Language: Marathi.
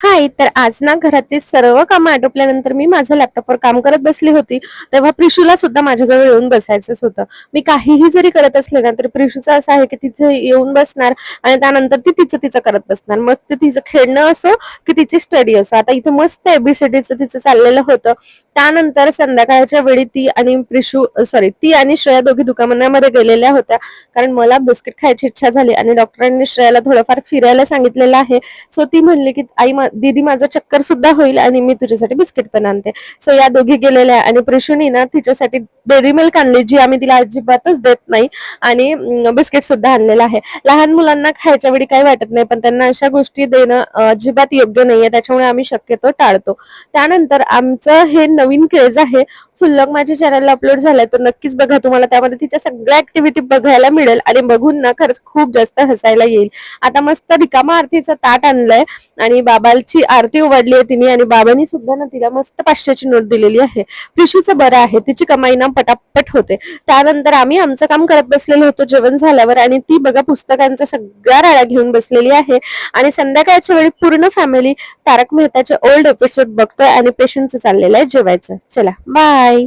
हाय, तर आज ना घरातली सर्व कामं आटोपल्यानंतर मी माझ्या लॅपटॉपवर काम करत बसली होती. तेव्हा प्रिशूला सुद्धा माझ्याजवळ येऊन बसायचंच होतं. मी काहीही जरी करत असले ना, तर प्रिशूचं असं आहे की तिथे येऊन बसणार आणि त्यानंतर ती तिचं-तिचं करत बसणार. मग ते तिचं खेळणं असो की तिची स्टडी असो. आता इथे मस्त ए-बी-सी-डीचं तिचं चाललेलं होतं. त्यानंतर संध्याकाळच्या वेळी ती आणि श्रेया दोघी दुकानामध्ये गेलेल्या होत्या. कारण मला बिस्किट खायची इच्छा झाली आणि डॉक्टरांनी श्रेयाला थोडंफार फिरायला सांगितलेलं आहे. सो ती म्हणली की आई दीदी माझं चक्कर सुद्धा होईल आणि मी तुझ्यासाठी बिस्किट पण आणते. सो या दोघी गेलेल्या आणि प्रिशूनी ना तिच्यासाठी डेअरी मिल्क आणली जी आम्ही तिला अजिबातच देत नाही आणि बिस्किट सुद्धा आणलेलं आहे. लहान मुलांना खायच्या वेळी काही वाटत नाही पण त्यांना अशा गोष्टी देणं अजिबात योग्य नाहीये, त्याच्यामुळे आम्ही शक्यतो टाळतो. त्यानंतर आमचं हे नवीन क्रेज आहे. फुल व्लॉग माझ्या चॅनलला अपलोड झालाय, तर नक्कीच बघा. तुम्हाला त्यामध्ये तिच्या सगळ्या ऍक्टिव्हिटी बघायला मिळेल आणि बघून ना खरंच खूप जास्त हसायला येईल. आता मस्त रिकामा आरतीचं ताट आणलंय आणि बाबाची आरती उघडली आहे तिने आणि बाबांनी सुद्धा ना तिला मस्त 500ची नोट दिलेली आहे. प्रिशूचं बरं आहे, तिची कमाई ना पटापट होते. त्यानंतर आम्ही आमचं काम करत बसलेलो होतो जेवण झाल्यावर आणि ती बघा पुस्तकांच्या सगळ्या राळ्या घेऊन बसलेली आहे आणि संध्याकाळच्या वेळी पूर्ण फॅमिली तारक मेहताचे ओल्ड एपिसोड बघतोय आणि पेशंटचं चाललेलं आहे जेवायचं. चला बाय.